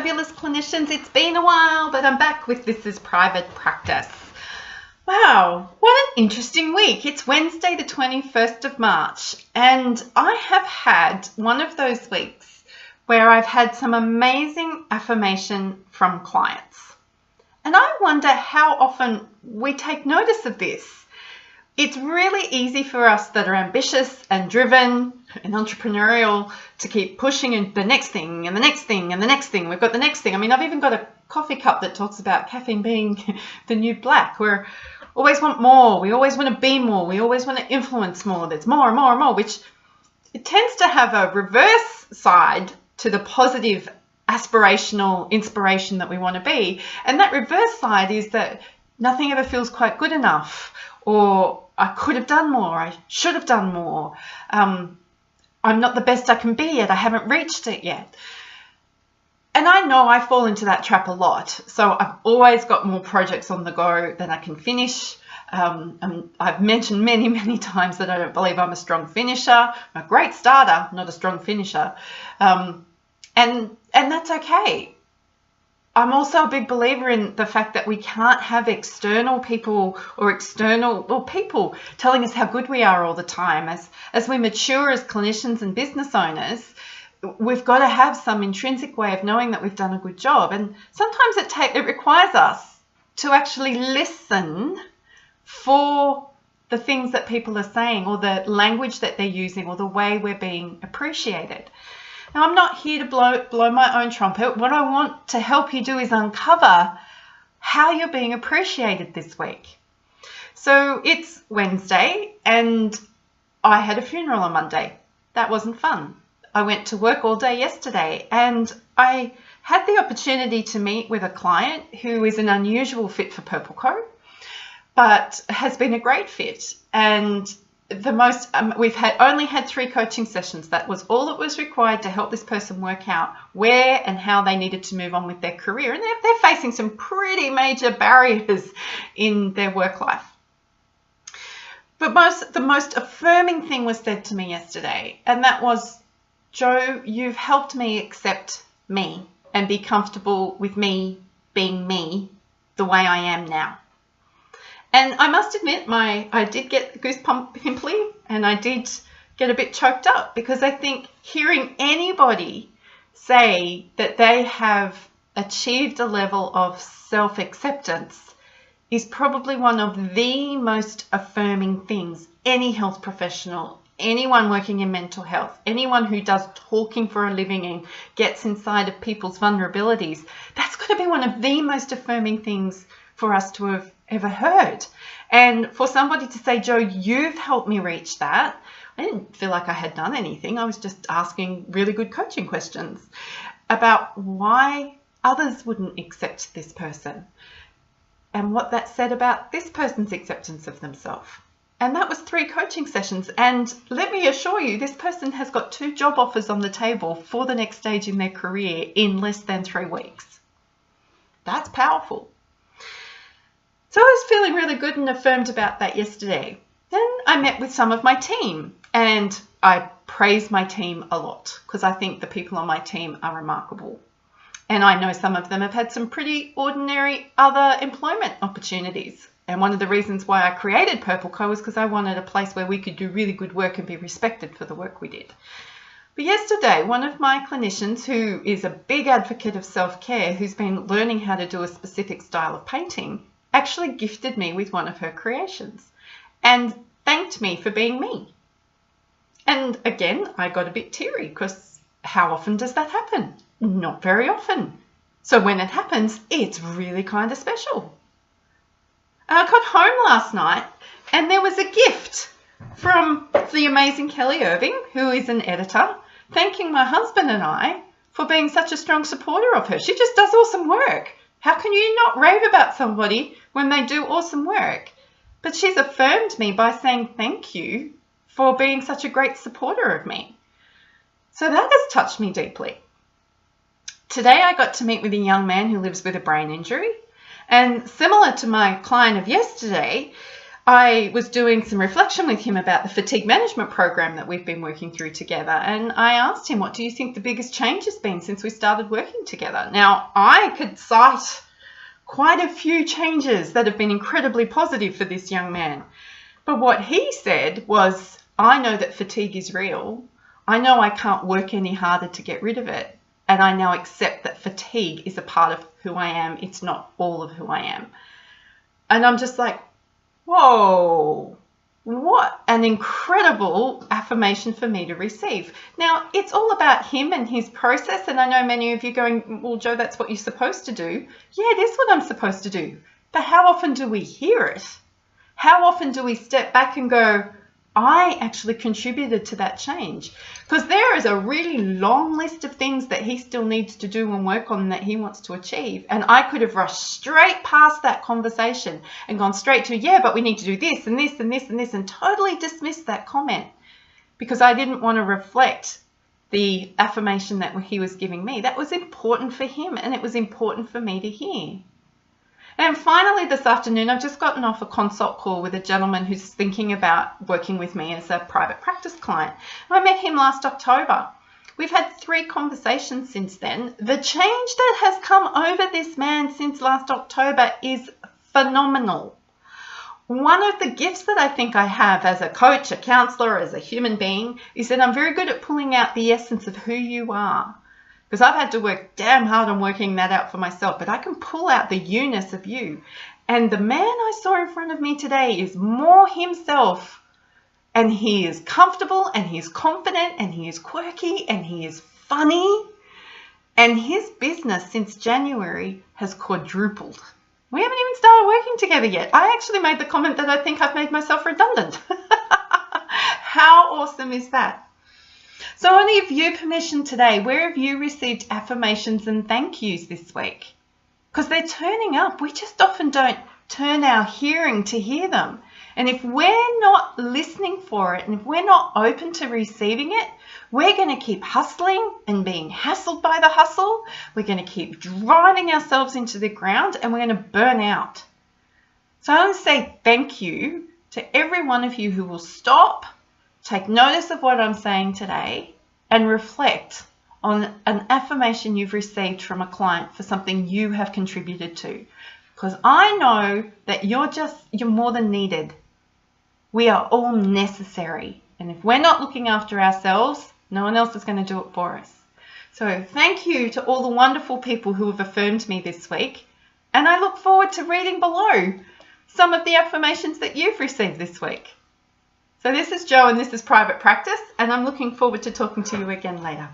fabulous clinicians. It's been a while, but I'm back with This is Private Practice. Wow, what an interesting week. It's Wednesday the 21st of March, and I have had one of those weeks where I've had some amazing affirmation from clients. And I wonder how often we take notice of this. It's really easy for us that are ambitious and driven and entrepreneurial to keep pushing in the next thing and the next thing and the next thing. We've got the next thing. I mean, I've even got a coffee cup that talks about caffeine being the new black. We always want more. We always want to be more. We always want to influence more. There's more and more and more, which it tends to have a reverse side to the positive aspirational inspiration that we want to be. And that reverse side is that nothing ever feels quite good enough, or I could have done more, I should have done more, I'm not the best I can be yet, I haven't reached it yet. And I know I fall into that trap a lot. So I've always got more projects on the go than I can finish. I've mentioned many times that I don't believe I'm a strong finisher. I'm a great starter, not a strong finisher. And that's okay. I'm also a big believer in the fact that we can't have external people people telling us how good we are all the time. As we mature as clinicians and business owners, we've got to have some intrinsic way of knowing that we've done a good job. And sometimes it requires us to actually listen for the things that people are saying, or the language that they're using, or the way we're being appreciated. Now, I'm not here to blow my own trumpet. What I want to help you do is uncover how you're being appreciated this week. So it's Wednesday and I had a funeral on Monday. That wasn't fun. I went to work all day yesterday and I had the opportunity to meet with a client who is an unusual fit for Purple Co, but has been a great fit. And we've only had 3 coaching sessions. That was all that was required to help this person work out where and how they needed to move on with their career. And they're facing some pretty major barriers in their work life. But the most affirming thing was said to me yesterday, and that was, Jo, you've helped me accept me and be comfortable with me being me the way I am now. And I must admit, I did get goosebump pimply, and I did get a bit choked up, because I think hearing anybody say that they have achieved a level of self-acceptance is probably one of the most affirming things any health professional, anyone working in mental health, anyone who does talking for a living and gets inside of people's vulnerabilities, that's got to be one of the most affirming things for us to have ever heard. And for somebody to say, Jo, you've helped me reach that. I didn't feel like I had done anything. I was just asking really good coaching questions about why others wouldn't accept this person and what that said about this person's acceptance of themselves. And that was 3 coaching sessions. And let me assure you, this person has got 2 job offers on the table for the next stage in their career in less than 3 weeks. That's powerful. So I was feeling really good and affirmed about that yesterday. Then I met with some of my team, and I praise my team a lot because I think the people on my team are remarkable. And I know some of them have had some pretty ordinary other employment opportunities. And one of the reasons why I created Purple Co was because I wanted a place where we could do really good work and be respected for the work we did. But yesterday, one of my clinicians, who is a big advocate of self-care, who's been learning how to do a specific style of painting, actually gifted me with one of her creations and thanked me for being me. And again, I got a bit teary, because how often does that happen? Not very often. So when it happens, it's really kind of special. And I got home last night and there was a gift from the amazing Kelly Irving, who is an editor, thanking my husband and I for being such a strong supporter of her. She just does awesome work. How can you not rave about somebody when they do awesome work? But she's affirmed me by saying thank you for being such a great supporter of me. So that has touched me deeply. Today I got to meet with a young man who lives with a brain injury. And similar to my client of yesterday, I was doing some reflection with him about the fatigue management program that we've been working through together. And I asked him, what do you think the biggest change has been since we started working together? Now, I could cite quite a few changes that have been incredibly positive for this young man. But what he said was, I know that fatigue is real. I know I can't work any harder to get rid of it. And I now accept that fatigue is a part of who I am. It's not all of who I am. And I'm just like, whoa, what an incredible affirmation for me to receive. Now, it's all about him and his process. And I know many of you going, well, Jo, that's what you're supposed to do. Yeah, it is what I'm supposed to do. But how often do we hear it? How often do we step back and go, I actually contributed to that change? Because there is a really long list of things that he still needs to do and work on that he wants to achieve. And I could have rushed straight past that conversation and gone straight to, yeah, but we need to do this and this and this and this, and totally dismissed that comment because I didn't want to reflect the affirmation that he was giving me. That was important for him and it was important for me to hear. And finally, this afternoon, I've just gotten off a consult call with a gentleman who's thinking about working with me as a private practice client. I met him last October. We've had 3 conversations since then. The change that has come over this man since last October is phenomenal. One of the gifts that I think I have as a coach, a counselor, as a human being, is that I'm very good at pulling out the essence of who you are. Because I've had to work damn hard on working that out for myself, but I can pull out the you-ness of you. And the man I saw in front of me today is more himself. And he is comfortable and he is confident and he is quirky and he is funny. And his business since January has quadrupled. We haven't even started working together yet. I actually made the comment that I think I've made myself redundant. How awesome is that? So I want to give you permission today. Where have you received affirmations and thank yous this week? Because they're turning up. We just often don't turn our hearing to hear them. And if we're not listening for it and if we're not open to receiving it, we're going to keep hustling and being hassled by the hustle. We're going to keep driving ourselves into the ground and we're going to burn out. So I want to say thank you to every one of you who will stop, take notice of what I'm saying today and reflect on an affirmation you've received from a client for something you have contributed to. Because I know that you're more than needed. We are all necessary. And if we're not looking after ourselves, no one else is going to do it for us. So thank you to all the wonderful people who have affirmed me this week. And I look forward to reading below some of the affirmations that you've received this week. So this is Jo and this is Private Practice, and I'm looking forward to talking to you again later.